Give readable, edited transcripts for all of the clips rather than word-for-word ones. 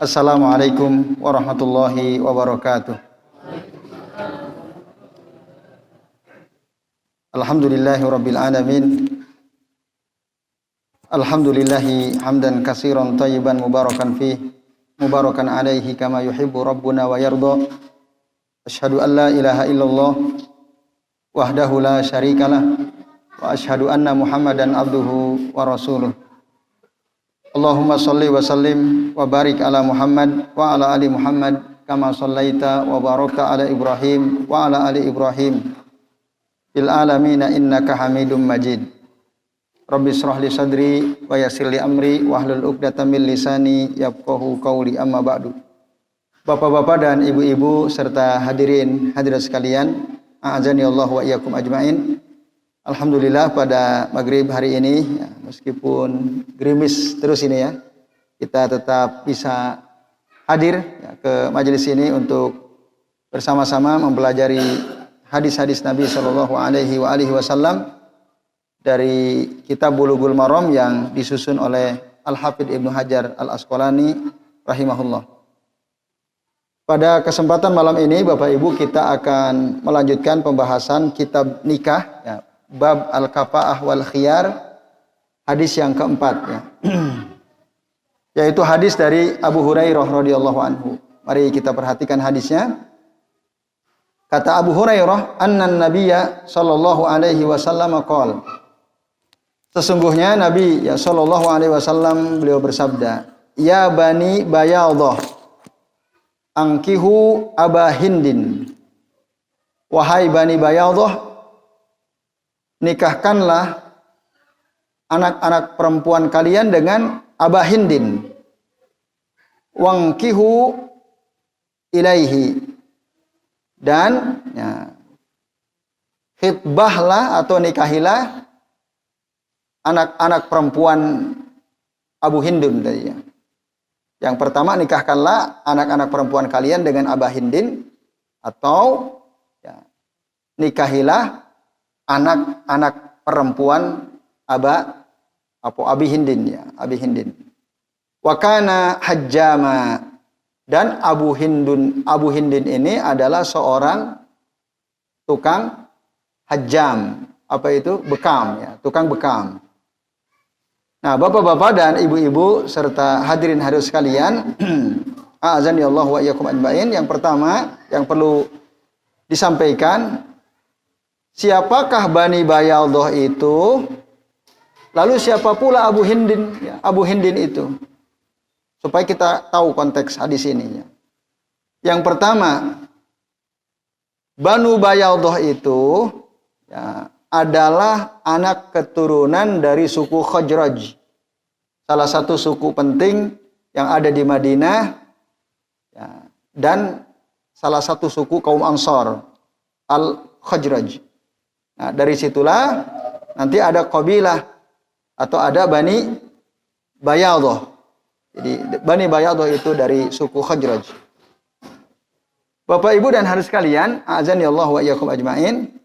Assalamualaikum warahmatullahi wabarakatuh. Alhamdulillahi rabbil alamin. Alhamdulillahi hamdan katsiran thayyiban mubarakan fih, mubarakan alaihi kama yuhibbu rabbuna wa yarda. Asyhadu an la ilaha illallah wahdahu la syarikalah wa asyhadu anna Muhammadan abduhu wa rasuluh. Allahumma salli wa sallim wa barik ala Muhammad wa ala ali Muhammad kama sallaita wa barakta ala Ibrahim wa ala ali Ibrahim fil alamin innaka Hamidum Majid. Rabbi shrah li sadri wa yassir li amri wa hlul 'uqdatam min lisani yafqahu qawli, amma ba'du. Bapak-bapak dan ibu-ibu serta hadirin hadirat sekalian, a'azani Allah wa iyyakum ajmain. Alhamdulillah pada maghrib hari ini, ya, meskipun gerimis terus ini ya, kita tetap bisa hadir ya, ke majelis ini untuk bersama-sama mempelajari hadis-hadis Nabi Shallallahu Alaihi Wasallam dari kitab Bulughul Maram yang disusun oleh Al-Hafidh Ibnu Hajar Al-Asqalani rahimahullah. Pada kesempatan malam ini Bapak Ibu, kita akan melanjutkan pembahasan kitab nikah ya, bab al-kafa'ah wal khiyar, hadis yang keempat ya. Yaitu hadis dari Abu Hurairah radhiyallahu anhu. Mari kita perhatikan hadisnya. Kata Abu Hurairah, annan nabiyya sallallahu alaihi wasallam qala. Sesungguhnya Nabi ya sallallahu alaihi wasallam beliau bersabda, ya bani bayadhah angkihu aba hindin. Wahai bani bayadhah, nikahkanlah anak-anak perempuan kalian dengan Aba Hindin. Wangkihu ilaihi. Dan ya, khitbahlah atau nikahilah anak-anak perempuan Abu Hindun tadi ya. Yang pertama, nikahkanlah anak-anak perempuan kalian dengan Aba Hindin, atau ya, nikahilah anak-anak perempuan Abi Hindin ya, Abi Hindin. Wa kana hajjama, dan Abu Hindin ini adalah seorang tukang hajjam. Apa itu? Bekam ya, tukang bekam. Nah, bapak-bapak dan ibu-ibu serta hadirin hadirat sekalian, a'azani Allah wa iyyakum ajmain. Yang pertama yang perlu disampaikan, siapakah Bani Bayadhah itu? Lalu siapa pula Abu Hindin? Ya, Abu Hindin itu. Supaya kita tahu konteks hadis ini. Ya. Yang pertama, Banu Bayadhah itu ya, adalah anak keturunan dari suku Khazraj. Salah satu suku penting yang ada di Madinah. Ya, dan salah satu suku kaum Ansar, Al-Khazraj. Nah, dari situlah nanti ada kabilah atau ada Bani Bayadhah. Jadi Bani Bayadhah itu dari suku Khazraj. Bapak Ibu dan hadirin sekalian, azani Allah wa iyyakum ajmain.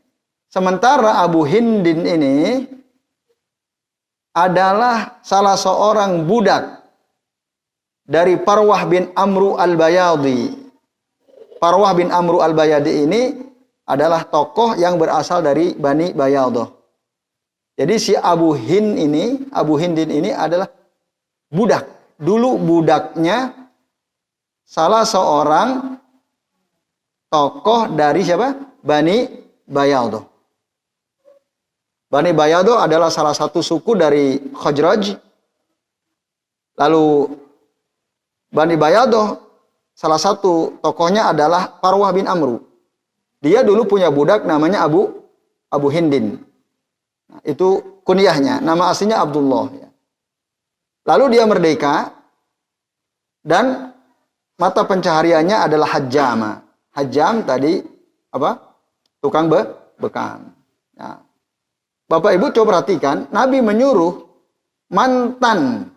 Sementara Abu Hindin ini adalah salah seorang budak dari Parwah bin Amru al-Bayadi. Parwah bin Amru al-Bayadi ini adalah tokoh yang berasal dari Bani Bayadhah. Jadi si Abu Hindin ini adalah budak. Dulu budaknya salah seorang tokoh dari siapa? Bani Bayadhah. Bani Bayadhah adalah salah satu suku dari Khazraj. Lalu Bani Bayadhah salah satu tokohnya adalah Parwah bin Amru. Dia dulu punya budak namanya Abu Hindin. Nah, itu kunyahnya, nama aslinya Abdullah. Ya. Lalu dia merdeka dan mata pencahariannya adalah hajjama. Hajjam tadi apa? Tukang bekam. Nah, Bapak Ibu coba perhatikan, Nabi menyuruh mantan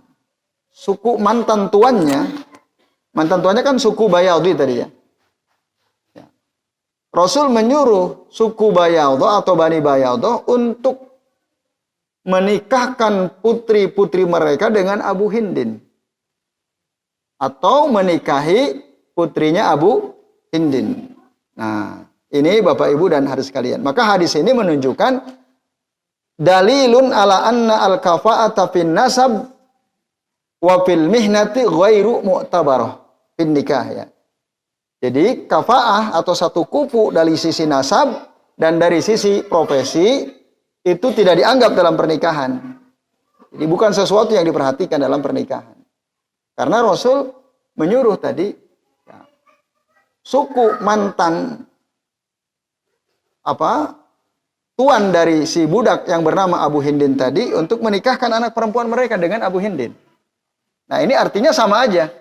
tuannya kan suku Bayadhi tadi ya. Rasul menyuruh suku Bayadhah atau Bani Bayadhah untuk menikahkan putri-putri mereka dengan Abu Hindin. atau menikahi putrinya Abu Hindin. Nah, ini Bapak Ibu dan hadis sekalian. Maka hadis ini menunjukkan dalilun ala anna al-kafa'ata fin nasab wa fil mihnati ghairu mu'tabarah fin nikah ya. Jadi kafa'ah atau satu kufu dari sisi nasab dan dari sisi profesi itu tidak dianggap dalam pernikahan. Jadi bukan sesuatu yang diperhatikan dalam pernikahan. Karena Rasul menyuruh tadi ya, suku mantan tuan dari si budak yang bernama Abu Hindin tadi untuk menikahkan anak perempuan mereka dengan Abu Hindin. Nah, ini artinya sama aja.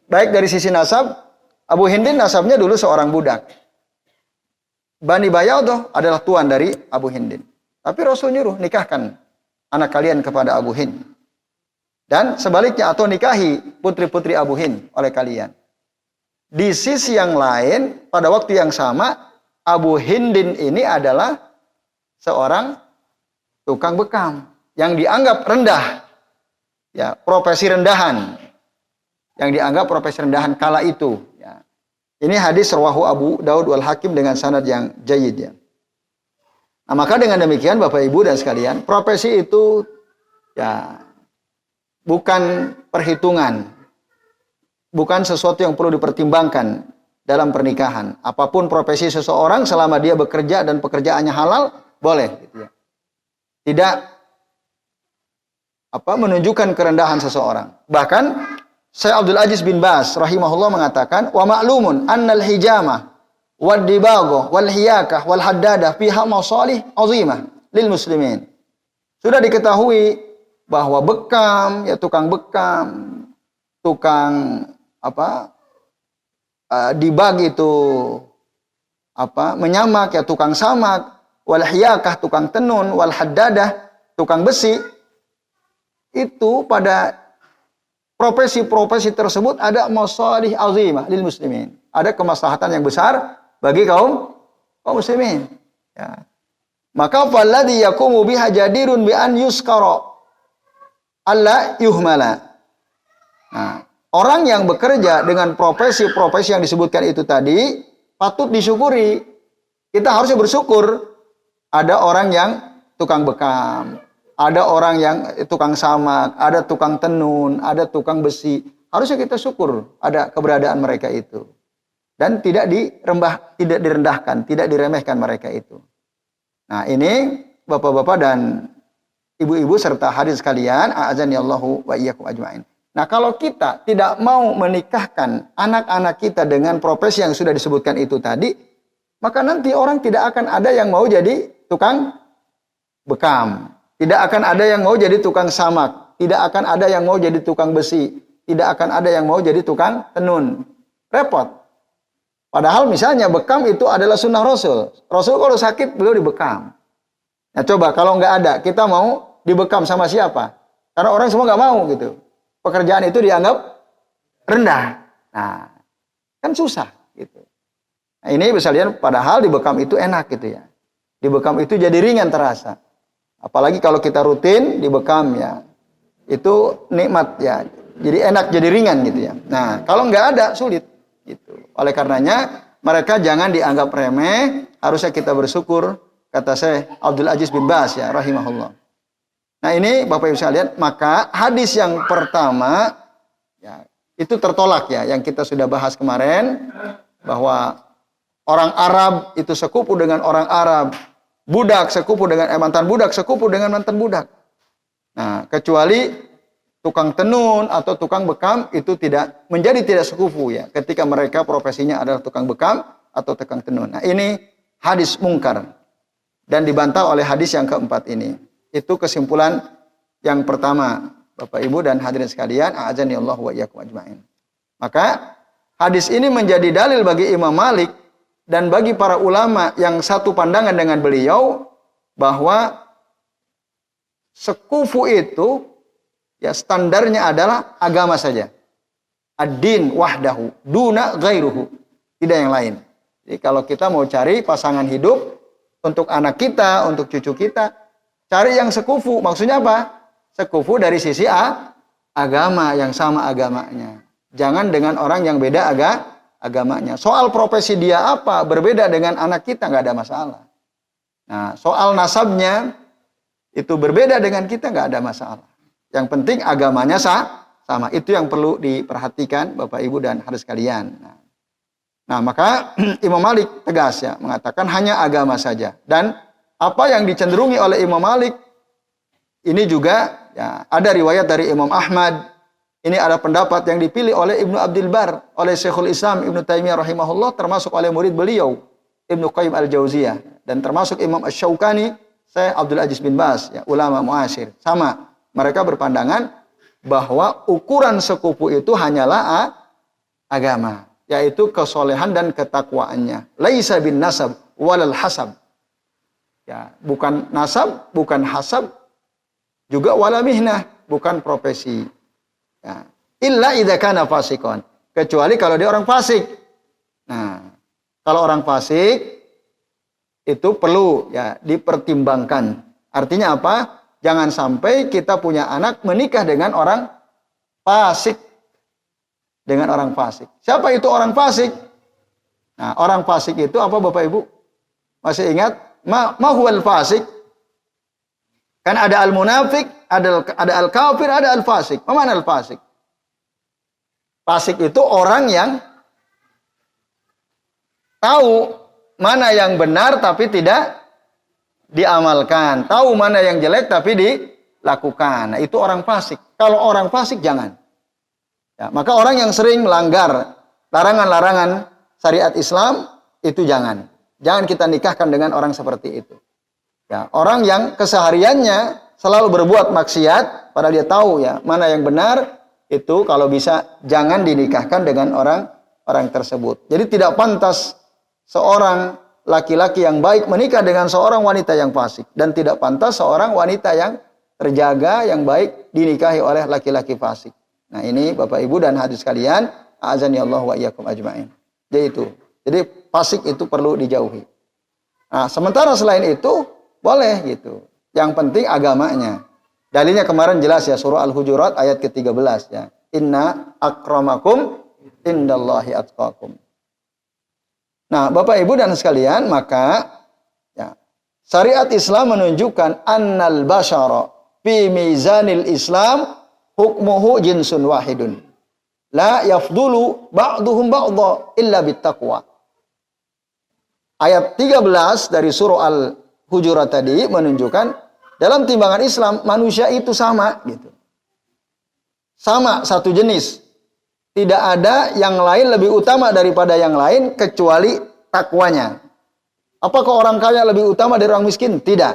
Baik dari sisi nasab, Abu Hindin nasabnya dulu seorang budak. Bani Bayadah adalah tuan dari Abu Hindin. Tapi Rasul nyuruh nikahkan anak kalian kepada Abu Hind. Dan sebaliknya atau nikahi putri-putri Abu Hind oleh kalian. Di sisi yang lain, pada waktu yang sama, Abu Hindin ini adalah seorang tukang bekam yang dianggap rendah. Ya, profesi rendahan. Yang dianggap profesi rendahan kala itu. Ya. Ini hadis rawahu Abu Daud wal Hakim dengan sanad yang jayyid ya. Nah, maka dengan demikian Bapak Ibu dan sekalian, profesi itu ya bukan perhitungan. Bukan sesuatu yang perlu dipertimbangkan dalam pernikahan. Apapun profesi seseorang selama dia bekerja dan pekerjaannya halal, boleh gitu ya. Tidak menunjukkan kerendahan seseorang. Bahkan Syekh Abdul Aziz bin Baz rahimahullah mengatakan, "Wa ma'lumun annal hijamah wad dibagha wal hiyakah wal haddadah fiha masalih azimah lil muslimin." Sudah diketahui bahwa bekam, ya tukang bekam, tukang dibag itu menyamak, ya tukang samak, wal hiyakah tukang tenun, wal haddadah tukang besi. Itu pada profesi-profesi tersebut ada masalih azimah lil muslimin. Ada kemaslahatan yang besar bagi kaum muslimin. Ya. Maka falladhi yaqumu biha jadirun bi an yuskara alla yuhmala. Nah, orang yang bekerja dengan profesi-profesi yang disebutkan itu tadi patut disyukuri. Kita harusnya bersyukur. Ada orang yang tukang bekam, ada orang yang tukang samak, ada tukang tenun, ada tukang besi. Harusnya kita syukur ada keberadaan mereka itu. Dan tidak direndahkan, tidak diremehkan mereka itu. Nah, ini Bapak-bapak dan ibu-ibu serta hadirin sekalian, a'azanillahu wa iyyakum ajmain. Nah, kalau kita tidak mau menikahkan anak-anak kita dengan profesi yang sudah disebutkan itu tadi, maka nanti orang tidak akan ada yang mau jadi tukang bekam. Tidak akan ada yang mau jadi tukang samak. Tidak akan ada yang mau jadi tukang besi. Tidak akan ada yang mau jadi tukang tenun. Repot. Padahal misalnya bekam itu adalah sunnah Rasul. Rasul kalau sakit beliau dibekam. Nah coba kalau nggak ada, kita mau dibekam sama siapa? Karena orang semua nggak mau gitu. Pekerjaan itu dianggap rendah. Nah, kan susah gitu. Nah, ini bisa lihat padahal dibekam itu enak gitu ya. Dibekam itu jadi ringan terasa. Apalagi kalau kita rutin dibekam ya. Itu nikmat ya. Jadi enak, jadi ringan gitu ya. Nah, kalau nggak ada sulit gitu. Oleh karenanya mereka jangan dianggap remeh, harusnya kita bersyukur. Kata saya Abdul Aziz bin Baz ya rahimahullah. Nah ini Bapak Ibu sekalian, maka hadis yang pertama ya itu tertolak ya yang kita sudah bahas kemarin bahwa orang Arab itu sekupu dengan orang Arab, budak sekupu dengan mantan budak sekupu dengan mantan budak. Nah, kecuali tukang tenun atau tukang bekam itu tidak sekufu ya ketika mereka profesinya adalah tukang bekam atau tukang tenun. Nah, ini hadis mungkar. Dan dibantah oleh hadis yang keempat ini. Itu kesimpulan yang pertama. Bapak Ibu dan hadirin sekalian, a'azanillahu wa iyyakum ajmain. Maka hadis ini menjadi dalil bagi Imam Malik dan bagi para ulama yang satu pandangan dengan beliau bahwa sekufu itu ya standarnya adalah agama saja. Ad-din wahdahu duna ghairuhu. Tidak yang lain. Jadi kalau kita mau cari pasangan hidup untuk anak kita, untuk cucu kita, cari yang sekufu. Maksudnya apa? Sekufu dari sisi agama yang sama agamanya. Jangan dengan orang yang beda agamanya. Soal profesi dia apa, berbeda dengan anak kita, nggak ada masalah. Nah, soal nasabnya, itu berbeda dengan kita, nggak ada masalah. Yang penting agamanya sama. Itu yang perlu diperhatikan Bapak Ibu dan hadirin sekalian. Nah, maka Imam Malik tegas ya, mengatakan hanya agama saja. Dan apa yang dicenderungi oleh Imam Malik, ini juga ya, ada riwayat dari Imam Ahmad. Ini ada pendapat yang dipilih oleh Ibnu Abdul Bar, oleh Syekhul Islam Ibnu Taimiyah rahimahullah, termasuk oleh murid beliau Ibnu Qayyim al-Jauziyah, dan termasuk Imam Asy-Syaukani, Syekh Abdul Aziz bin Baz, ya, ulama muasir. Sama, mereka berpandangan bahwa ukuran sekufu itu hanyalah agama, yaitu kesolehan dan ketakwaannya. Laisa bin nasab walal hasab. Ya, bukan nasab, bukan hasab, juga wala mihnah, bukan profesi. Ya. Illa idza kana fasikon, kecuali kalau dia orang fasik. Nah, kalau orang fasik itu perlu ya dipertimbangkan. Artinya apa? Jangan sampai kita punya anak menikah dengan orang fasik. Dengan orang fasik. Siapa itu orang fasik? Nah, orang fasik itu apa Bapak Ibu? Masih ingat? Ma huwal fasik? Kan ada al-munafik, ada al-kafir, ada al-fasik. Mana al-fasik? Fasik itu orang yang tahu mana yang benar tapi tidak diamalkan. Tahu mana yang jelek tapi dilakukan. Nah, itu orang fasik. Kalau orang fasik jangan. Ya, maka orang yang sering melanggar larangan-larangan syariat Islam itu jangan. Jangan kita nikahkan dengan orang seperti itu. Ya, orang yang kesehariannya selalu berbuat maksiat, padahal dia tahu ya mana yang benar, itu kalau bisa jangan dinikahkan dengan orang tersebut. Jadi tidak pantas seorang laki-laki yang baik menikah dengan seorang wanita yang fasik, dan tidak pantas seorang wanita yang terjaga yang baik dinikahi oleh laki-laki fasik. Nah, ini Bapak Ibu dan hadirin sekalian, azani Allah wa iyyakum ajmain. Jadi fasik itu perlu dijauhi. Nah, sementara selain itu boleh gitu. Yang penting agamanya. Dalilnya kemarin jelas ya, surah Al-Hujurat ayat ke-13 ya. Inna akramakum indallahi atqakum. Nah, Bapak Ibu dan sekalian, maka ya, syariat Islam menunjukkan annal basyara fi mizanil Islam hukmuhu jinsun wahidun. La yafdulu ba'duhum ba'dha illa bittaqwa. Ayat 13 dari surah Al-Hujurat tadi menunjukkan dalam timbangan Islam manusia itu sama gitu. Sama, satu jenis. Tidak ada yang lain lebih utama daripada yang lain kecuali takwanya. Apakah orang kaya lebih utama dari orang miskin? Tidak.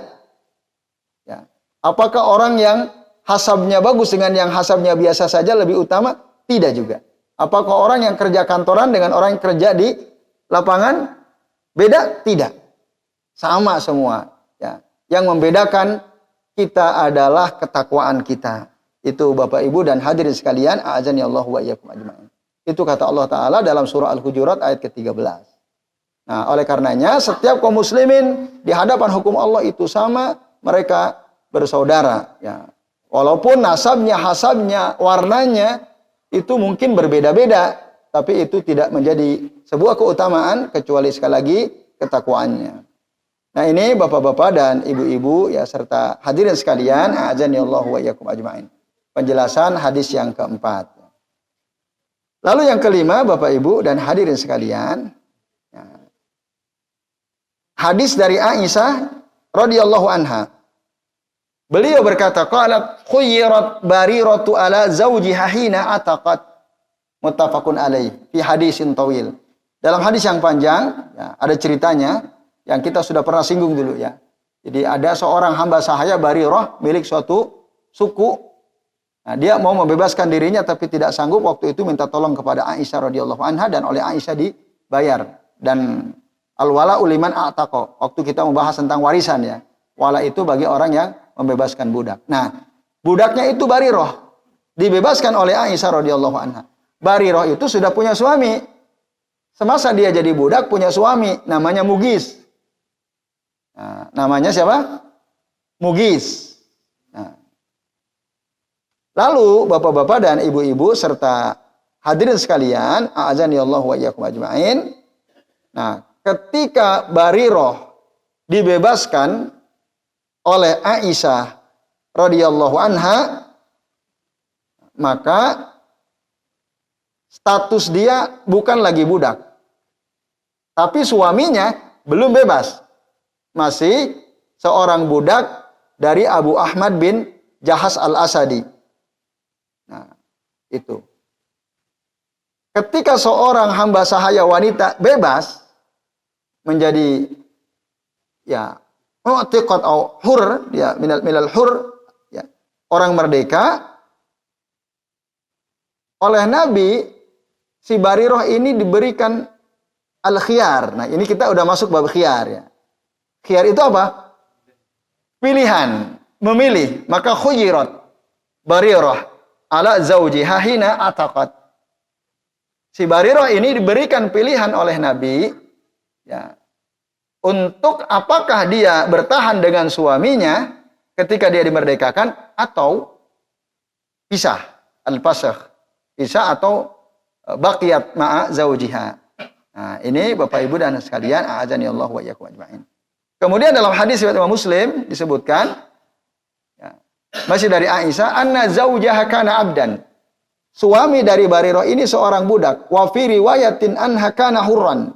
Ya. Apakah orang yang hasabnya bagus dengan yang hasabnya biasa saja lebih utama? Tidak juga. Apakah orang yang kerja kantoran dengan orang yang kerja di lapangan beda? Tidak. Sama semua. Ya. Yang membedakan kita adalah ketakwaan kita. Itu Bapak Ibu dan hadirin sekalian, a'azani Allah wa iyyakum ajmain. Itu kata Allah Ta'ala dalam surah Al-Hujurat ayat ke-13. Nah, oleh karenanya setiap kaum muslimin di hadapan hukum Allah itu sama, mereka bersaudara. Ya. Walaupun nasabnya, hasabnya, warnanya itu mungkin berbeda-beda, tapi itu tidak menjadi sebuah keutamaan kecuali sekali lagi ketakwaannya. Nah, ini bapak-bapak dan ibu-ibu ya serta hadirin sekalian, a'azani Allah wa iyyakum ajmain. Penjelasan hadis yang keempat. Lalu yang kelima, Bapak Ibu dan hadirin sekalian, ya, hadis dari Aisyah radhiyallahu anha. Beliau berkata, qalat khuyyirat bariratu ala zawjiha hina ataqat, muttafaqun alaih fi hadisin tawil. Dalam hadis yang panjang, ya, ada ceritanya yang kita sudah pernah singgung dulu ya. Jadi ada seorang hamba sahaya Barirah milik suatu suku. Nah, dia mau membebaskan dirinya tapi tidak sanggup, waktu itu minta tolong kepada Aisyah radhiyallahu anha dan oleh Aisyah dibayar. Dan al-wala uliman a'taqa. Waktu kita membahas tentang warisan ya. Wala itu bagi orang yang membebaskan budak. Nah, budaknya itu Barirah dibebaskan oleh Aisyah radhiyallahu anha. Barirah itu sudah punya suami. Semasa dia jadi budak punya suami namanya Mugis. Nah, namanya siapa? Mugis. Nah, Lalu bapak-bapak dan ibu-ibu serta hadirin sekalian, a'azanillahu wa iyyakum ajmain. Nah, ketika Barirah dibebaskan oleh Aisyah radhiyallahu anha, maka status dia bukan lagi budak. Tapi suaminya belum bebas. Masih seorang budak dari Abu Ahmad bin Jahas al-Asadi. Nah, itu. Ketika seorang hamba sahaya wanita bebas menjadi ya mu'tiqat au hur, ya minal hur, ya, orang merdeka, oleh Nabi si Barirah ini diberikan al-khiyar. Nah, ini kita udah masuk bab khiyar ya. Khiyar itu apa? Pilihan, memilih. Maka khuyirat Barirah ala zawjiha hina ataqat. Si Barirah ini diberikan pilihan oleh Nabi ya, untuk apakah dia bertahan dengan suaminya ketika dia dimerdekakan atau pisah, al-fasakh, pisah atau baqiyat ma'a zawjiha. Nah, ini Bapak Ibu dan sekalian, a'azani Allah wa iyyakum ajma'in. Kemudian dalam hadis riwayat Imam Muslim disebutkan ya, masih dari Aisyah, anna zawjaha kana abdan. Suami dari Barirah ini seorang budak. Wa fi riwayatin anha kana hurran.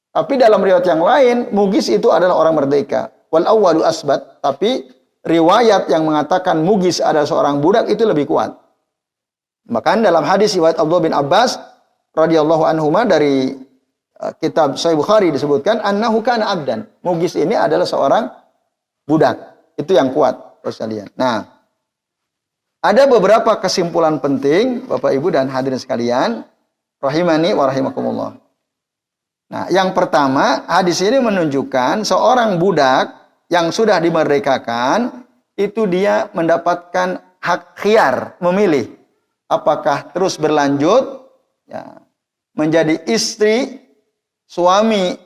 Tapi dalam riwayat yang lain, Mugis itu adalah orang merdeka. Wal awwalu asbat. Tapi riwayat yang mengatakan Mugis adalah seorang budak itu lebih kuat. Bahkan dalam hadis riwayat Abdullah bin Abbas radhiyallahu anhuma dari kitab Sahih Bukhari disebutkan annahu kana abdan. Mugis ini adalah seorang budak. Itu yang kuat, sekalian. Nah, ada beberapa kesimpulan penting Bapak Ibu dan hadirin sekalian, rahimani wa rahimakumullah. Nah, yang pertama, hadis ini menunjukkan seorang budak yang sudah dimerdekakan itu dia mendapatkan hak khiyar, memilih apakah terus berlanjut ya, menjadi istri suami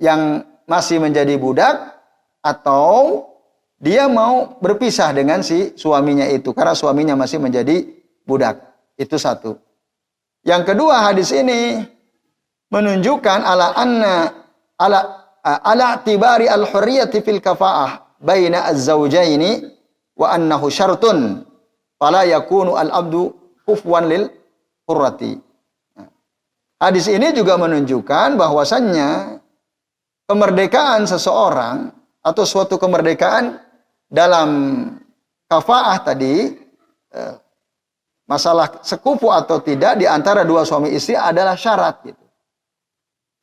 yang masih menjadi budak atau dia mau berpisah dengan si suaminya itu karena suaminya masih menjadi budak. Itu satu. Yang kedua, hadis ini menunjukkan ala tibari al-hurriyati fil kafa'ah baina az-zawjaini wa annahu syartun fala yakunu al-abdu kufwan lil hurrati. Hadis ini juga menunjukkan bahwasannya kemerdekaan seseorang atau suatu kemerdekaan dalam kafa'ah tadi, masalah sekufu atau tidak di antara dua suami istri adalah syarat gitu.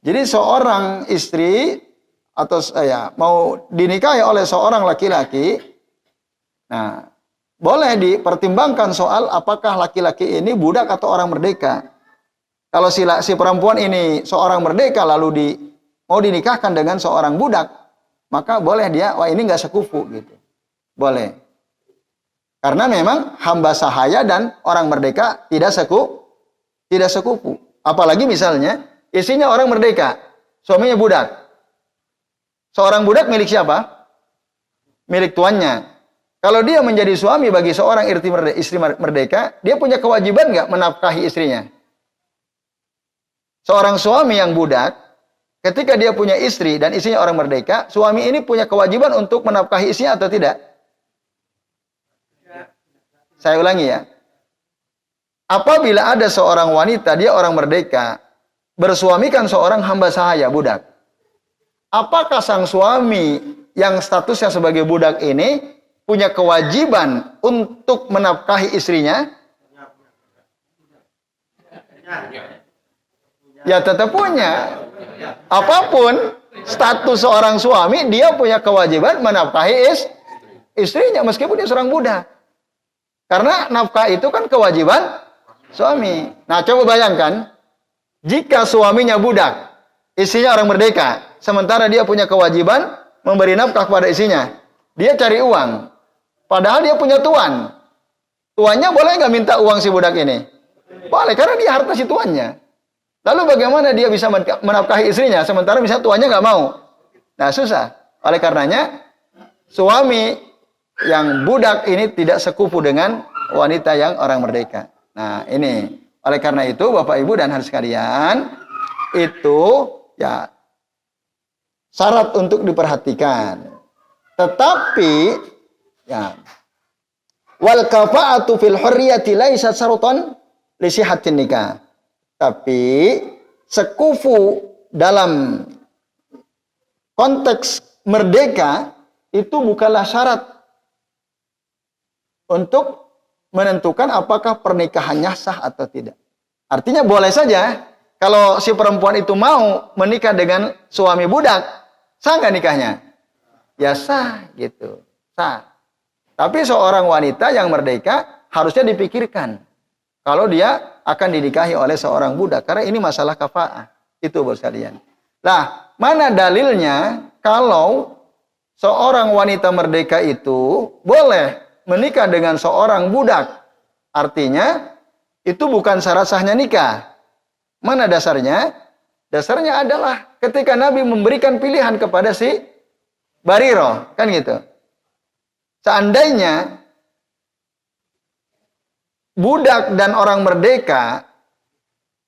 Jadi seorang istri atau mau dinikahi oleh seorang laki-laki, nah boleh dipertimbangkan soal apakah laki-laki ini budak atau orang merdeka. Kalau si perempuan ini seorang merdeka lalu mau dinikahkan dengan seorang budak, maka boleh dia, wah ini nggak sekufu gitu. Boleh. Karena memang hamba sahaya dan orang merdeka tidak sekufu. Apalagi misalnya istrinya orang merdeka, suaminya budak. Seorang budak milik siapa? Milik tuannya. Kalau dia menjadi suami bagi seorang istri merdeka, dia punya kewajiban nggak menafkahi istrinya? Seorang suami yang budak, ketika dia punya istri dan istrinya orang merdeka, suami ini punya kewajiban untuk menafkahi istrinya atau tidak? Saya ulangi ya. Apabila ada seorang wanita, dia orang merdeka, bersuamikan seorang hamba sahaya, budak. Apakah sang suami yang statusnya sebagai budak ini punya kewajiban untuk menafkahi istrinya? Ya tetap punya. Apapun status seorang suami, dia punya kewajiban menafkahi istrinya meskipun dia seorang budak. Karena nafkah itu kan kewajiban suami. Nah, coba bayangkan jika suaminya budak, istrinya orang merdeka, sementara dia punya kewajiban memberi nafkah kepada istrinya. Dia cari uang, padahal dia punya tuan. Tuannya boleh nggak minta uang si budak ini? Boleh, karena dia harta si tuannya. Lalu bagaimana dia bisa menafkahi istrinya, sementara misalnya tuannya nggak mau? Nah, susah. Oleh karenanya, suami yang budak ini tidak sekufu dengan wanita yang orang merdeka. Nah, ini. Oleh karena itu, Bapak Ibu dan hadirin sekalian, itu ya syarat untuk diperhatikan. Tetapi ya wal kafa'atu fil hurriyati laisat syarutan li sihhatin nikah. Tapi sekufu dalam konteks merdeka itu bukanlah syarat untuk menentukan apakah pernikahannya sah atau tidak. Artinya boleh saja kalau si perempuan itu mau menikah dengan suami budak, sah nggak nikahnya? Ya sah gitu, sah. Tapi seorang wanita yang merdeka harusnya dipikirkan kalau dia akan dinikahi oleh seorang budak. Karena ini masalah kafa'ah. Itu bos kalian. Nah, mana dalilnya kalau seorang wanita merdeka itu boleh menikah dengan seorang budak? Artinya, itu bukan syarat sahnya nikah. Mana dasarnya? Dasarnya adalah ketika Nabi memberikan pilihan kepada si Barirah. Kan gitu. Seandainya budak dan orang merdeka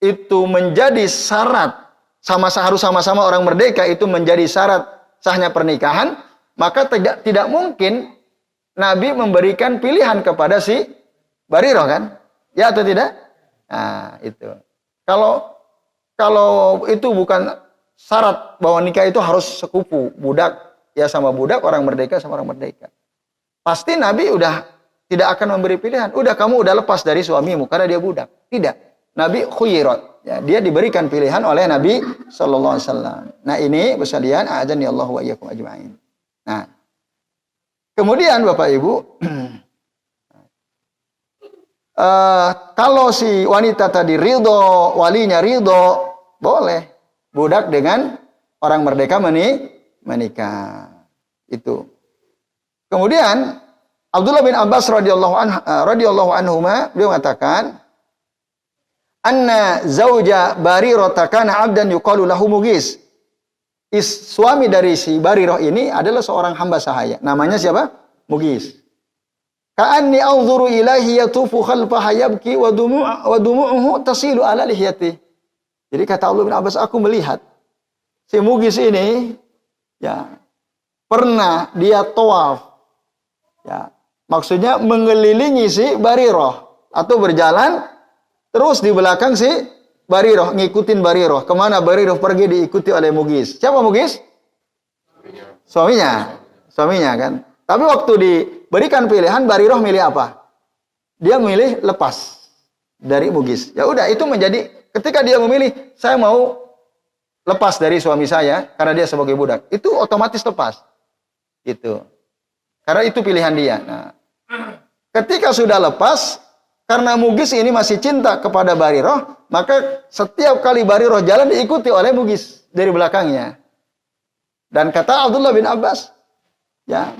itu menjadi syarat, harus sama-sama orang merdeka itu menjadi syarat sahnya pernikahan, maka tidak mungkin Nabi memberikan pilihan kepada si Barirah kan? Ya atau tidak? Nah, itu. Kalau itu bukan syarat bahwa nikah itu harus sekufu, budak ya sama budak, orang merdeka sama orang merdeka. Pasti Nabi udah tidak akan memberi pilihan. Udah kamu udah lepas dari suamimu karena dia budak. Tidak. Nabi khuyyirat. Ya, dia diberikan pilihan oleh Nabi sallallahu alaihi wasallam. Nah, ini sekalian, a'adzani Allah wa iyyakum ajma'in. Nah, kemudian Bapak Ibu, kalau si wanita tadi ridho, walinya ridho, boleh budak dengan orang merdeka menikah. Itu. Kemudian Abdullah bin Abbas radhiyallahu anhuma beliau mengatakan, anna zauja Barirah kana 'abdan yuqalu lahu Mughis. Suami dari si Barirah ini adalah seorang hamba sahaya. Namanya siapa? Mughis. Ka'anni anzuru ilaihi yatufu khalfaha yabki wa dumu'uhu tasilu ala lihyati. Jadi kata Abdullah bin Abbas, aku melihat si Mughis ini ya pernah dia tawaf. Ya, maksudnya mengelilingi si Barirah atau berjalan terus di belakang si Barirah, ngikutin Barirah. Kemana Barirah pergi diikuti oleh Mughis. Siapa Mughis? Suaminya kan. Tapi waktu diberikan pilihan, Barirah milih apa? Dia milih lepas dari Mughis. Ya udah, itu menjadi ketika dia memilih, saya mau lepas dari suami saya karena dia sebagai budak. Itu otomatis lepas. Gitu. Karena itu pilihan dia. Nah, ketika sudah lepas, karena Mughis ini masih cinta kepada Barirah, maka setiap kali Barirah jalan diikuti oleh Mughis dari belakangnya. Dan kata Abdullah bin Abbas, ya,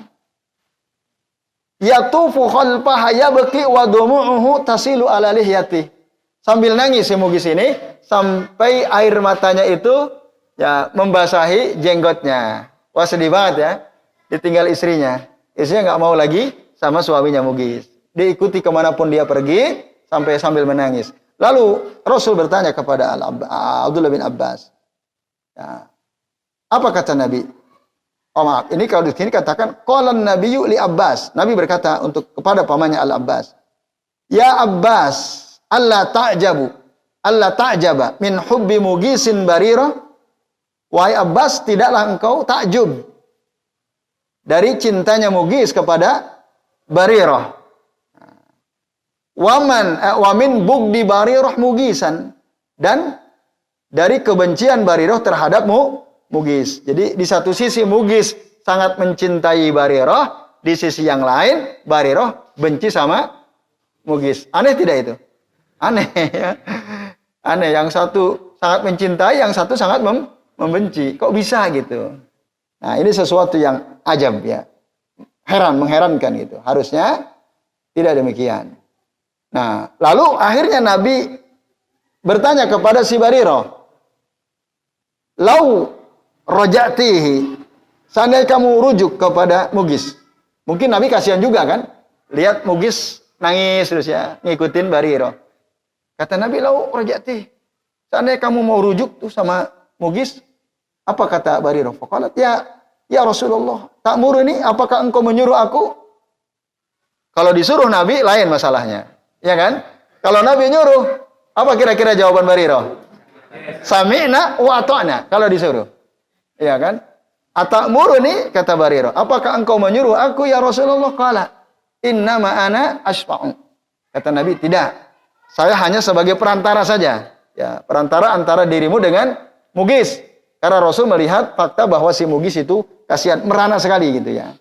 yatufu khalfaha yabki wa dumu'uhu tasilu ala lihyati. Sambil nangis si Mughis ini sampai air matanya itu ya membasahi jenggotnya. Wah, sedih banget ya. Ditinggal istrinya. Istrinya nggak mau lagi sama suaminya Mughis. Diikuti kemanapun dia pergi sambil menangis. Lalu Rasul bertanya kepada Abdullah bin Abbas, ya, apa kata Nabi? Oh maaf, ini kalau di sini katakan qalan nabiyyu li Abbas. Nabi berkata kepada pamannya Al-Abbas, ya Abbas, alla ta'jaba min hubbi Mughisin Barirah. Wahai Abbas, tidaklah engkau takjub dari cintanya Mughis kepada Barirah. Wa min bugdi Barirah Mughisan, dan dari kebencian Barirah terhadap Mughis. Jadi di satu sisi Mughis sangat mencintai Barirah, di sisi yang lain Barirah benci sama Mughis. Aneh tidak itu? Aneh ya. Aneh, yang satu sangat mencintai, yang satu sangat membenci. Kok bisa gitu? Nah, ini sesuatu yang ajab ya. Mengherankan gitu. Harusnya tidak demikian. Nah, lalu akhirnya Nabi bertanya kepada si Barirah, "Lau raja'tihi." Seandainya kamu rujuk kepada Mughis. Mungkin Nabi kasihan juga kan? Lihat Mughis nangis terus ya, ngikutin Barirah. Kata Nabi, "Lau raja'ti." Seandainya kamu mau rujuk tuh sama Mugis, apa kata Barirah? Faqalat, ya Rasulullah, ta'muruni, apakah engkau menyuruh aku? Kalau disuruh Nabi lain masalahnya. Ya kan? Kalau Nabi nyuruh, apa kira-kira jawaban Barirah? Sami'na wa ata'na, kalau disuruh. Ya kan? Atamuruni, kata Barirah, apakah engkau menyuruh aku ya Rasulullah? Qala, innama ana asfa'u. Kata Nabi, tidak. Saya hanya sebagai perantara saja. Ya, perantara antara dirimu dengan Mugis. Karena Rasul melihat fakta bahwa si Mugis itu kasihan, merana sekali gitu ya.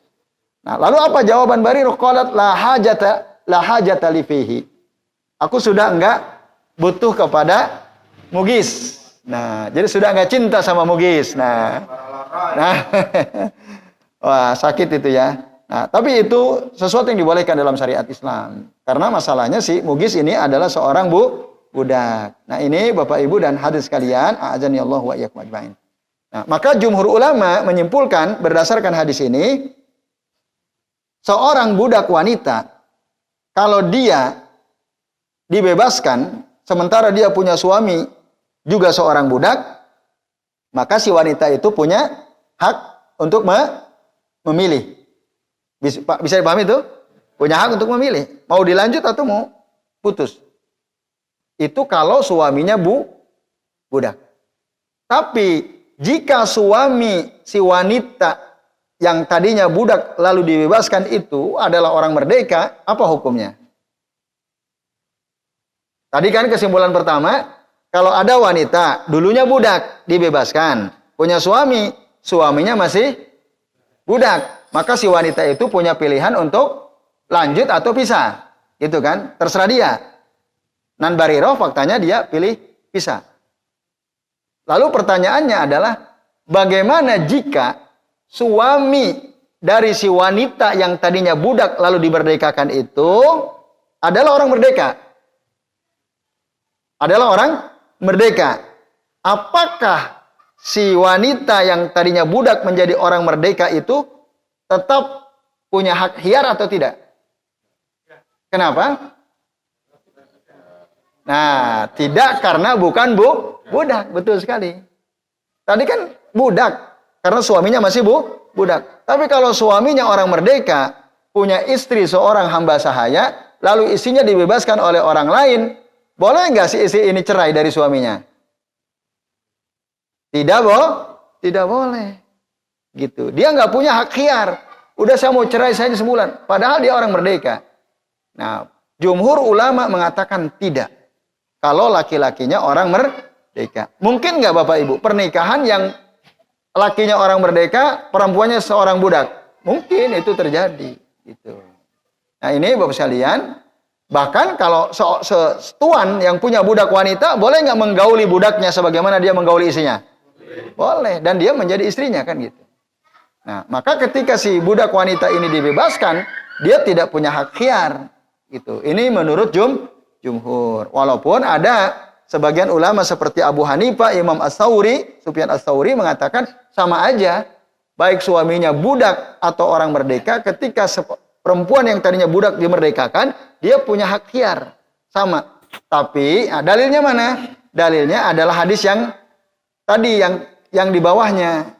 Nah, lalu apa jawaban Barirah? Qalat la hajata li fihi. Aku sudah enggak butuh kepada Mugis. Nah, jadi sudah enggak cinta sama Mugis. Nah, wah sakit itu ya. Nah, tapi itu sesuatu yang dibolehkan dalam syariat Islam. Karena masalahnya si Mugis ini adalah seorang budak. Nah, ini Bapak Ibu dan hadirin sekalian, a'azani Allah wa iyyakum ajmain. Nah, maka jumhur ulama menyimpulkan berdasarkan hadis ini, seorang budak wanita kalau dia dibebaskan sementara dia punya suami juga seorang budak, maka si wanita itu punya hak untuk memilih. Bisa dipahami itu? Punya hak untuk memilih. Mau dilanjut atau mau putus. Itu kalau suaminya budak. Tapi jika suami si wanita yang tadinya budak lalu dibebaskan itu adalah orang merdeka, apa hukumnya? Tadi kan kesimpulan pertama, kalau ada wanita dulunya budak dibebaskan, punya suami, suaminya masih budak, maka si wanita itu punya pilihan untuk lanjut atau pisah. Gitu kan? Terserah dia. Nan Barirah faktanya dia pilih pisah. Lalu pertanyaannya adalah bagaimana jika suami dari si wanita yang tadinya budak lalu dimerdekakan itu adalah orang merdeka? Adalah orang merdeka. Apakah si wanita yang tadinya budak menjadi orang merdeka itu tetap punya hak khiar atau tidak? Kenapa? Nah, tidak karena bukan budak, betul sekali. Tadi kan budak karena suaminya masih budak. Tapi kalau suaminya orang merdeka, punya istri seorang hamba sahaya, lalu istrinya dibebaskan oleh orang lain, boleh nggak si istri ini cerai dari suaminya? Tidak boleh. Gitu. Dia nggak punya hak khiar. Udah saya mau cerai saja sebulan. Padahal dia orang merdeka. Nah, jumhur ulama mengatakan tidak. Kalau laki-lakinya orang merdeka. Mungkin nggak Bapak Ibu, pernikahan yang lakinya orang merdeka, perempuannya seorang budak? Mungkin itu terjadi. Gitu. Nah ini Bapak sekalian, bahkan kalau tuan yang punya budak wanita, boleh nggak menggauli budaknya sebagaimana dia menggauli istrinya? Boleh, dan dia menjadi istrinya kan gitu. Nah, maka ketika si budak wanita ini dibebaskan, dia tidak punya hak khiar. Gitu. Ini menurut jumhur. Walaupun ada sebagian ulama seperti Abu Hanifah, Imam As-Tsauri, Sufyan As-Tsauri mengatakan sama aja. Baik suaminya budak atau orang merdeka, ketika perempuan yang tadinya budak dimerdekakan, dia punya hak khiar. Sama. Tapi dalilnya mana? Dalilnya adalah hadis yang tadi yang di bawahnya.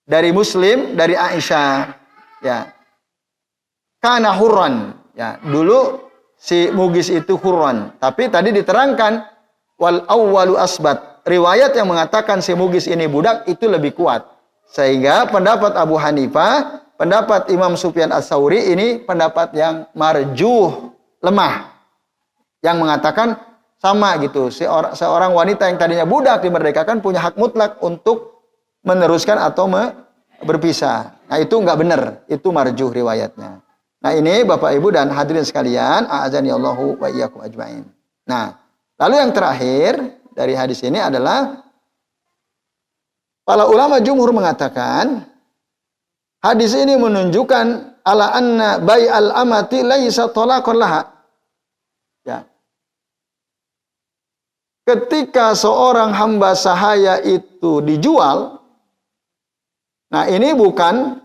Dari Muslim, dari Aisyah. Ya. Kana hurran. Ya, dulu si Mugis itu hurran. Tapi tadi diterangkan wal awwalu asbat. Riwayat yang mengatakan si Mugis ini budak itu lebih kuat. Sehingga pendapat Abu Hanifah, pendapat Imam Sufyan Ats-Tsauri ini pendapat yang marjuh, lemah. Yang mengatakan sama gitu. Seorang wanita yang tadinya budak dimerdekakan punya hak mutlak untuk meneruskan atau berpisah. Nah itu enggak benar. Itu marjuh riwayatnya. Nah ini Bapak Ibu dan hadirin sekalian, a'azani Allahu wa iyyakum ajmain. Nah, lalu yang terakhir dari hadis ini adalah para ulama jumhur mengatakan hadis ini menunjukkan ala anna bai'al amati laisa talaqan laha. Ya. Ketika seorang hamba sahaya itu dijual, nah ini bukan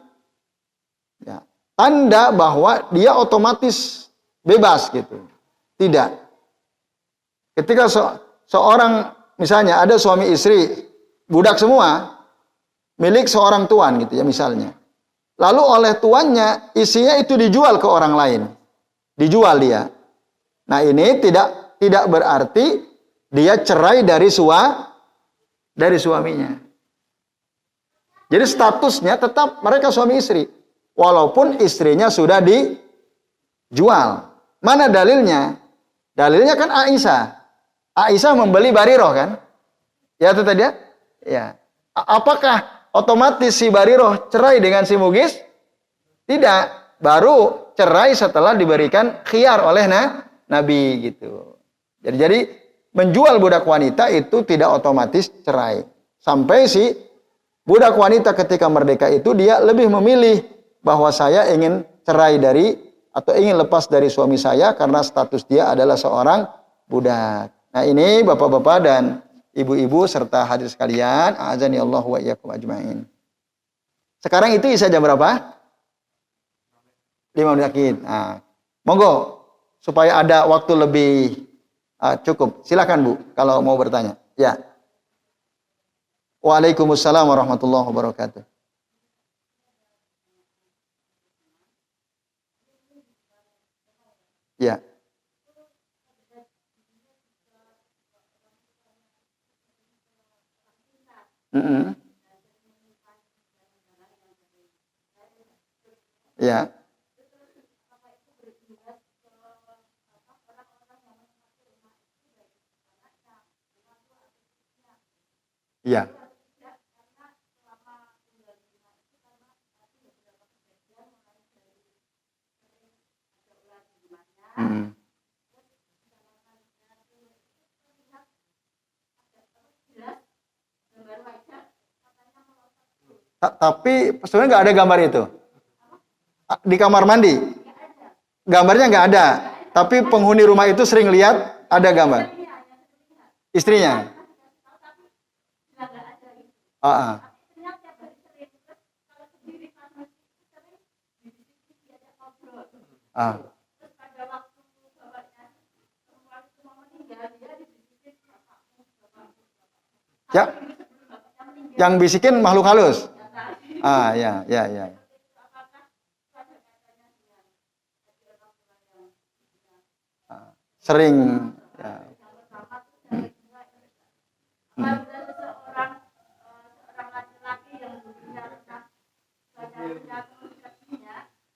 tanda bahwa dia otomatis bebas gitu. Tidak. Ketika seorang misalnya ada suami istri budak semua milik seorang tuan gitu ya misalnya. Lalu oleh tuannya isinya itu dijual ke orang lain. Dijual dia. Nah, ini tidak berarti dia cerai dari suaminya. Jadi statusnya tetap mereka suami istri. Walaupun istrinya sudah dijual. Mana dalilnya? Dalilnya kan Aisyah. Aisyah membeli Bariroh kan? Ya itu tadi ya? Ya. Apakah otomatis si Bariroh cerai dengan si Mugis? Tidak. Baru cerai setelah diberikan khiyar oleh Nabi gitu. Jadi menjual budak wanita itu tidak otomatis cerai. Sampai si budak wanita ketika merdeka itu dia lebih memilih bahwa saya ingin cerai dari atau ingin lepas dari suami saya karena status dia adalah seorang budak. Nah, ini bapak-bapak dan ibu-ibu serta hadir sekalian, azani Allah wa iyyakum ajmain. Sekarang itu Isya jam berapa? 5 menit lagi. Nah, monggo supaya ada waktu lebih cukup. Silakan Bu kalau mau bertanya. Ya. Waalaikumsalam warahmatullahi wabarakatuh. Ya. Ya. Ya. Tapi sebenarnya nggak ada gambar itu di kamar mandi. Gambarnya nggak ada. Tapi penghuni rumah itu sering lihat ada gambar istrinya. Ya, yang bisikin makhluk halus. Ya, ya, ya. Sering. Ya.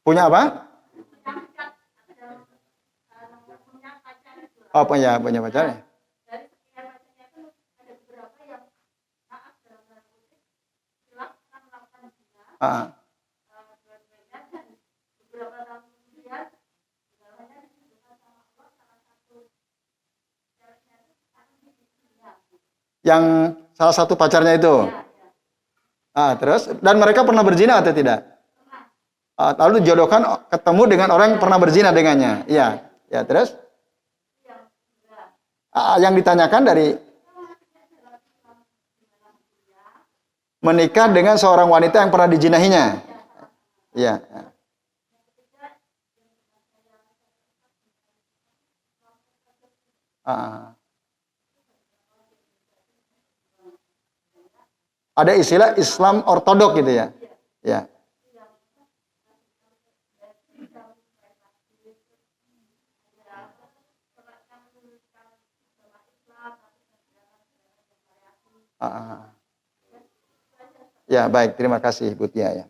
Punya apa? Oh, punya pacar. Yang salah satu pacarnya itu. Terus dan mereka pernah berzina atau tidak? Lalu dijodohkan ketemu dengan orang yang pernah berzina dengannya. Iya, ya terus? Yang ditanyakan dari menikah dengan seorang wanita yang pernah dijinahinya. Iya. Ada istilah Islam ortodok gitu ya. Ya. Ya, baik, terima kasih Bu Tia ya.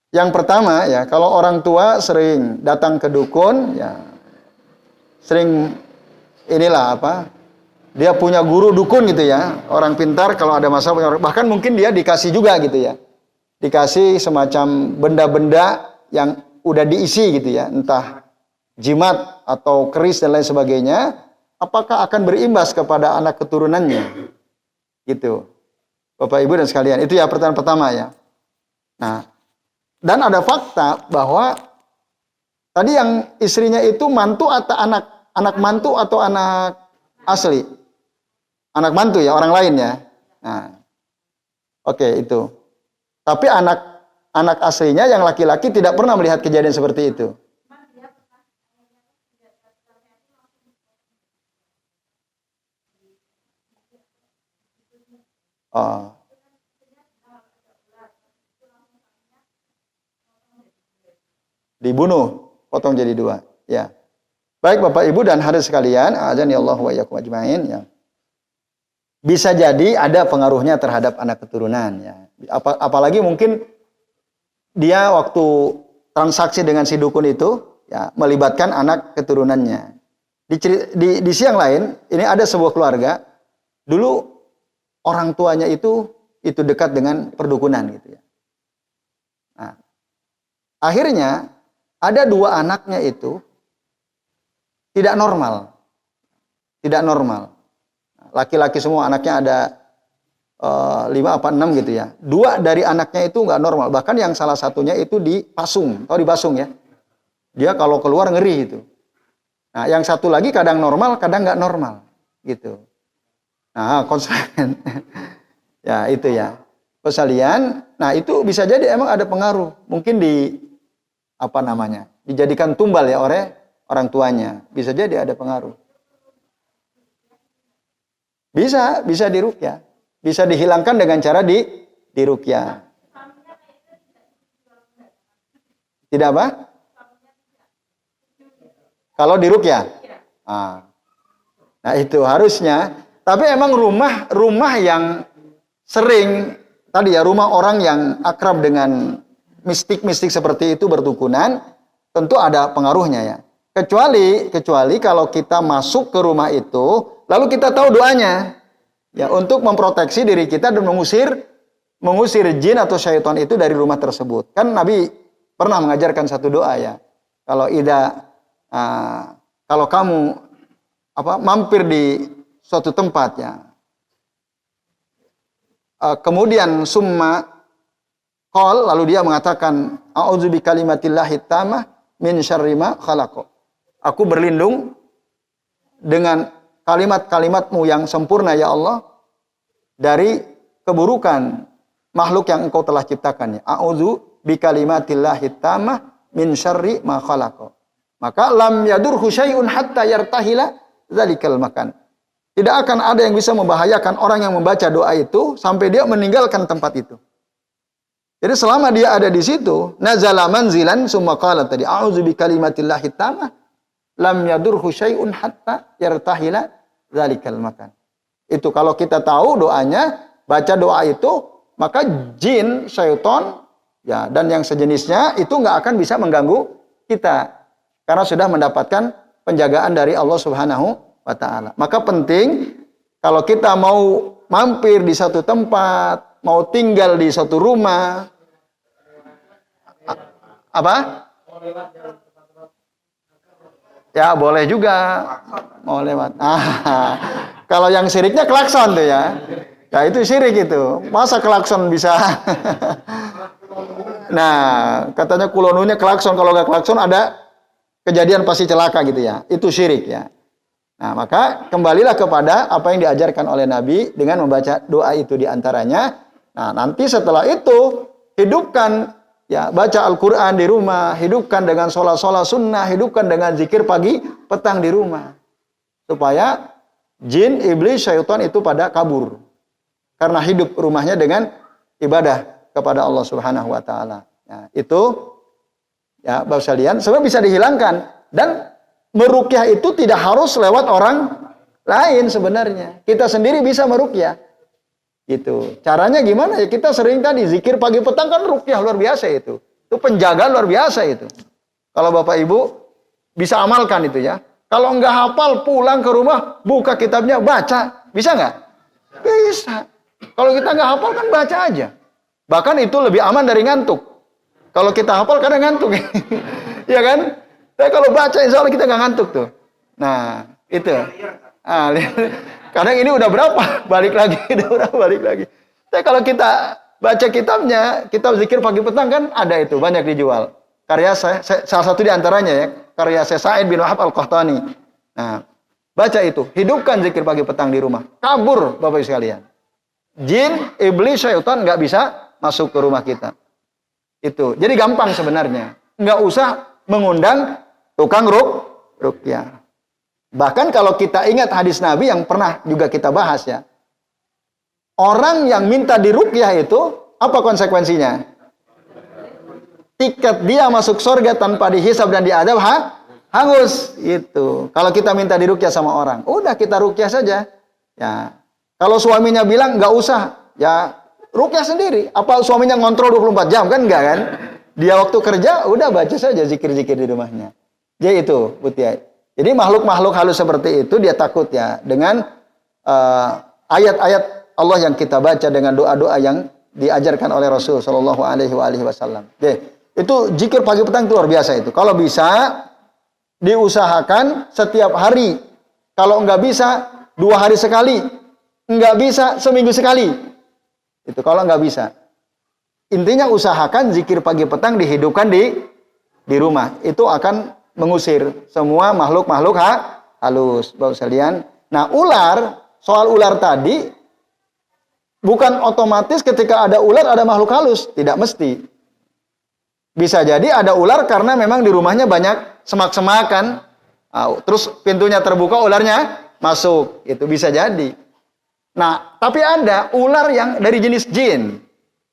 Yang pertama ya, kalau orang tua sering datang ke dukun ya, sering inilah apa? Dia punya guru dukun gitu ya. Orang pintar kalau ada masalah, bahkan mungkin dia dikasih juga gitu ya. Dikasih semacam benda-benda yang udah diisi gitu ya, entah jimat atau keris dan lain sebagainya, apakah akan berimbas kepada anak keturunannya? Gitu. Bapak Ibu dan sekalian, itu ya pertanyaan pertama ya. Nah, dan ada fakta bahwa tadi yang istrinya itu mantu atau anak mantu atau anak asli? Anak mantu ya, orang lain ya. Nah, oke itu. Tapi anak aslinya yang laki-laki tidak pernah melihat kejadian seperti itu. Oh, dibunuh, potong jadi dua. Ya. Baik Bapak Ibu dan hadirin sekalian, azan ya Allah wa iyyakum ajmain ya. Bisa jadi ada pengaruhnya terhadap anak keturunan ya. Apalagi mungkin dia waktu transaksi dengan si dukun itu ya melibatkan anak keturunannya. Di siang lain, ini ada sebuah keluarga dulu orang tuanya itu dekat dengan perdukunan gitu ya. Nah, akhirnya ada dua anaknya itu tidak normal. Tidak normal. Laki-laki semua anaknya ada 5 apa 6 gitu ya. Dua dari anaknya itu nggak normal. Bahkan yang salah satunya itu dipasung. Tahu dipasung ya? Dia kalau keluar ngeri gitu. Nah, yang satu lagi kadang normal, kadang nggak normal gitu. Nah, konsen. Ya, itu ya. Kesalian. Nah, itu bisa jadi emang ada pengaruh. Mungkin dijadikan tumbal ya oleh orang tuanya. Bisa jadi ada pengaruh. Bisa diruqyah. Bisa dihilangkan dengan cara diruqyah. Tidak apa? Kalau diruqyah. Nah, itu harusnya. Tapi emang rumah yang sering tadi ya, rumah orang yang akrab dengan mistik-mistik seperti itu berdukunan, tentu ada pengaruhnya ya. Kecuali kalau kita masuk ke rumah itu, lalu kita tahu doanya ya untuk memproteksi diri kita dan mengusir jin atau syaitan itu dari rumah tersebut. Kan Nabi pernah mengajarkan satu doa ya. Kalau kamu mampir di suatu tempat ya. Kemudian summa qol, lalu dia mengatakan a'udzu bikalimatillahi tammah min syarri ma khalaq. Aku berlindung dengan kalimat-kalimatmu yang sempurna ya Allah dari keburukan makhluk yang engkau telah ciptakan. A'udzu bikalimatillahi tammah min syarri ma khalaq. Maka lam yadurhu syai'un hatta yartahila dzalikal makan. Tidak akan ada yang bisa membahayakan orang yang membaca doa itu sampai dia meninggalkan tempat itu. Jadi selama dia ada di situ, nazala manzilan summa qala tadi a'udzu bikalimatillahi tammah lam yadurhu syai'un hatta yartahila dzalikal makan. Itu kalau kita tahu doanya, baca doa itu, maka jin, syaitan ya dan yang sejenisnya itu nggak akan bisa mengganggu kita karena sudah mendapatkan penjagaan dari Allah Subhanahu wa taala. Maka penting kalau kita mau mampir di satu tempat, mau tinggal di satu rumah, apa? Ya boleh juga, mau lewat. Kalau yang syiriknya klakson tuh ya. Ya itu syirik itu. Masa klakson bisa? Nah, katanya kulonunya klakson. Kalau nggak klakson ada kejadian pasti celaka gitu ya. Itu syirik ya. Nah, maka kembalilah kepada apa yang diajarkan oleh Nabi dengan membaca doa itu diantaranya. Nah, nanti setelah itu hidupkan ya, baca Al-Quran di rumah, hidupkan dengan sholat sunnah, hidupkan dengan zikir pagi, petang di rumah. Supaya jin, iblis, syaitan itu pada kabur. Karena hidup rumahnya dengan ibadah kepada Allah Subhanahu wa taala. Nah, itu ya, Bapak sekalian, sebenarnya bisa dihilangkan dan meruqyah itu tidak harus lewat orang lain sebenarnya. Kita sendiri bisa meruqyah. Gitu. Caranya gimana ya? Kita sering tadi zikir pagi petang kan ruqyah luar biasa itu. Itu penjagaan luar biasa itu. Kalau Bapak Ibu bisa amalkan itu ya. Kalau enggak hafal pulang ke rumah buka kitabnya baca. Bisa enggak? Bisa. Kalau kita enggak hafal kan baca aja. Bahkan itu lebih aman dari ngantuk. Kalau kita hafal kadang ngantuk. Ya kan? Tapi kalau baca insya Allah kita enggak ngantuk tuh. Nah, itu. Kadang ini udah berapa? Balik lagi. Tapi kalau kita baca kitabnya, kitab zikir pagi petang kan ada itu, banyak dijual. Karya saya salah satu di antaranya ya, karya saya Sa'id bin Wahab Al-Qahtani. Nah, baca itu, hidupkan zikir pagi petang di rumah. Kabur Bapak Ibu sekalian. Jin, iblis, syaitan nggak bisa masuk ke rumah kita. Itu. Jadi gampang sebenarnya. Nggak usah mengundang tukang ruqyah. Bahkan kalau kita ingat hadis Nabi yang pernah juga kita bahas ya. Orang yang minta diruqyah itu apa konsekuensinya? Tiket dia masuk surga tanpa dihisab dan diadab hangus itu. Kalau kita minta diruqyah sama orang, udah kita ruqyah saja. Ya. Kalau suaminya bilang nggak usah, ya ruqyah sendiri. Apa suaminya ngontrol 24 jam kan enggak kan? Dia waktu kerja udah baca saja zikir-zikir di rumahnya. Jadi itu, Butia. Jadi makhluk-makhluk halus seperti itu dia takut ya dengan ayat-ayat Allah yang kita baca, dengan doa-doa yang diajarkan oleh Rasul Shallallahu Alaihi Wasallam. Itu zikir pagi petang itu luar biasa itu. Kalau bisa diusahakan setiap hari. Kalau nggak bisa 2 hari sekali, nggak bisa seminggu sekali. Itu kalau nggak bisa. Intinya usahakan zikir pagi petang dihidupkan di rumah. Itu akan mengusir semua makhluk-makhluk halus, Bapak sekalian. Nah, soal ular tadi bukan otomatis ketika ada ular ada makhluk halus, tidak mesti. Bisa jadi ada ular karena memang di rumahnya banyak semak-semakan. Terus pintunya terbuka, ularnya masuk. Itu bisa jadi. Nah, tapi ada ular yang dari jenis jin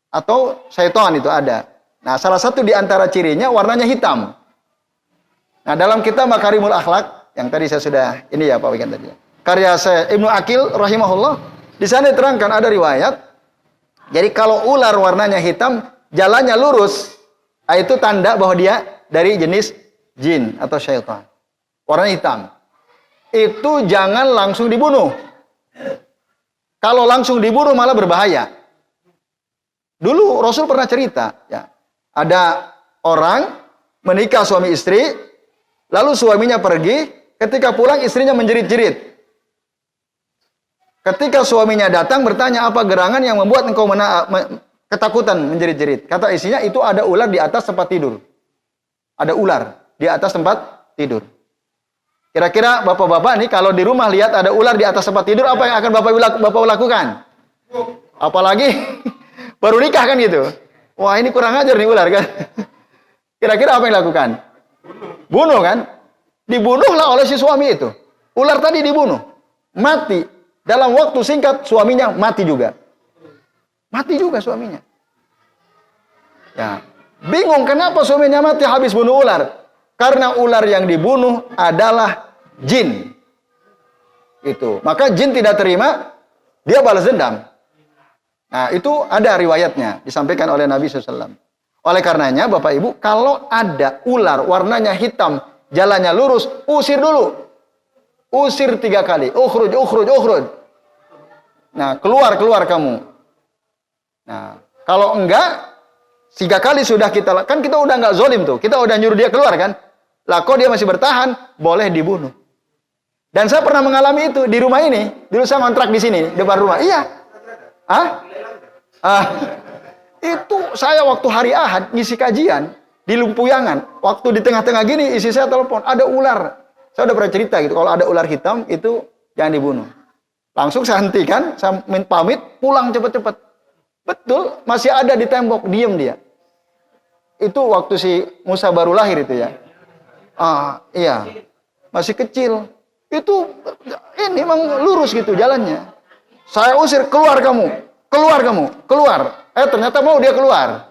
atau syaitan itu ada. Nah, salah satu di antara cirinya warnanya hitam. Nah, dalam kitab Makarimul Akhlak yang tadi saya sudah ini ya Pak Wikan tadi. Karya saya Ibnu Aqil rahimahullah, di sana diterangkan ada riwayat. Jadi kalau ular warnanya hitam, jalannya lurus, itu tanda bahwa dia dari jenis jin atau syaitan. Warna hitam. Itu jangan langsung dibunuh. Kalau langsung dibunuh malah berbahaya. Dulu Rasul pernah cerita, ya, ada orang menikah suami istri, lalu suaminya pergi, ketika pulang istrinya menjerit-jerit. Ketika suaminya datang bertanya, apa gerangan yang membuat engkau ketakutan menjerit-jerit? Kata istrinya, itu ada ular di atas tempat tidur. Ada ular di atas tempat tidur. Kira-kira bapak-bapak nih kalau di rumah lihat ada ular di atas tempat tidur, apa yang akan bapak lakukan? Apalagi baru nikah kan gitu. Wah, ini kurang ajar nih ular kan. Kira-kira apa yang dilakukan? Bunuh kan? Dibunuhlah oleh si suami itu. Ular tadi dibunuh. Mati. Dalam waktu singkat suaminya mati juga. Mati juga suaminya. Ya. Bingung kenapa suaminya mati habis bunuh ular? Karena ular yang dibunuh adalah jin. Itu. Maka jin tidak terima, dia balas dendam. Nah, itu ada riwayatnya disampaikan oleh Nabi SAW. Oleh karenanya Bapak Ibu, kalau ada ular warnanya hitam, jalannya lurus, usir dulu. Usir 3 kali. Ukhruj, ukhruj, ukhruj. Nah, keluar kamu. Nah, kalau enggak, 3 kali sudah kan kita udah enggak zolim tuh. Kita udah nyuruh dia keluar kan. Lah kok dia masih bertahan, boleh dibunuh. Dan saya pernah mengalami itu di rumah ini. Dulu saya ngontrak di sini, depan rumah. Iya. Itu saya waktu hari Ahad ngisi kajian di Lumpuyangan. Waktu di tengah-tengah gini, isi saya telepon, ada ular. Saya udah pernah cerita gitu, kalau ada ular hitam itu jangan dibunuh. Langsung saya hentikan, saya pamit, pulang cepet-cepet. Betul, masih ada di tembok, diem dia. Itu waktu si Musa baru lahir itu ya. Iya, masih kecil. Itu ini memang lurus gitu jalannya. Saya usir, keluar kamu, keluar. Ternyata mau dia keluar.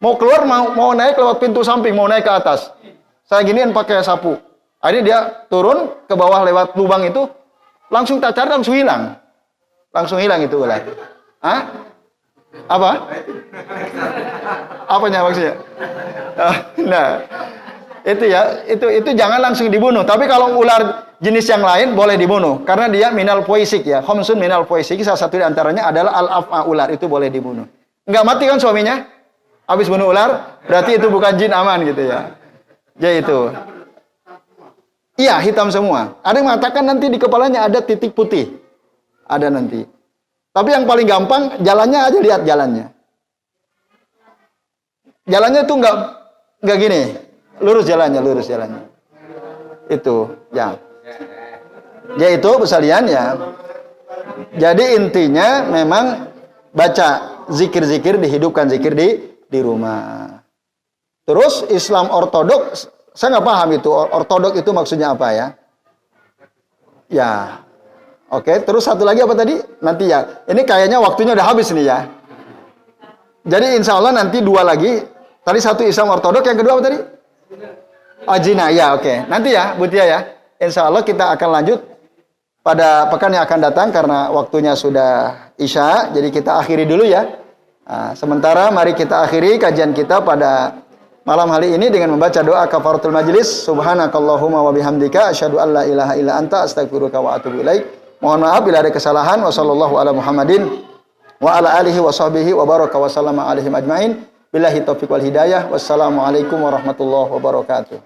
Mau keluar, mau naik lewat pintu samping, mau naik ke atas. Saya giniin pakai sapu. Akhirnya dia turun ke bawah lewat lubang itu, langsung tak cari, langsung hilang. Langsung hilang itu ular. Apa? Apanya maksudnya? Nah, itu ya, itu jangan langsung dibunuh. Tapi kalau ular jenis yang lain boleh dibunuh karena dia minal poisik ya. Khamsun minal poisik, salah satu di antaranya adalah al-af'a, ular itu boleh dibunuh. Enggak mati kan suaminya? Habis bunuh ular, berarti itu bukan jin, aman gitu ya. Jadi itu. Iya, hitam semua. Ada yang mengatakan nanti di kepalanya ada titik putih. Ada nanti. Tapi yang paling gampang, jalannya aja, lihat jalannya. Jalannya itu enggak gini. Lurus jalannya. Itu, ya. Ya itu, sekalian ya. Jadi intinya memang baca zikir-zikir, dihidupkan zikir di rumah. Terus Islam ortodoks, saya nggak paham itu. Ortodok itu maksudnya apa ya? Ya, Oke, terus satu lagi apa tadi? Nanti ya. Ini kayaknya waktunya udah habis nih ya. Jadi insya Allah nanti 2 lagi. Tadi satu Islam ortodok, yang kedua apa tadi? Ajina, ya oke. Nanti ya, Bu Tia ya. Insya Allah kita akan lanjut pada pekan yang akan datang karena waktunya sudah Isya. Jadi kita akhiri dulu ya. Nah, sementara mari kita akhiri kajian kita pada malam hari ini dengan membaca doa kafaratul majlis. Subhanakallahumma wa bihamdika asyhadu an la ilaha illa anta astaghfiruka wa atubu ilaik. Mohon maaf bila ada kesalahan. Wassallallahu ala Muhammadin wa ala alihi wa sahbihi wa baraka wa sallama alaihim ajmain. Billahi taufiq wal hidayah. Wassalamualaikum warahmatullahi wabarakatuh.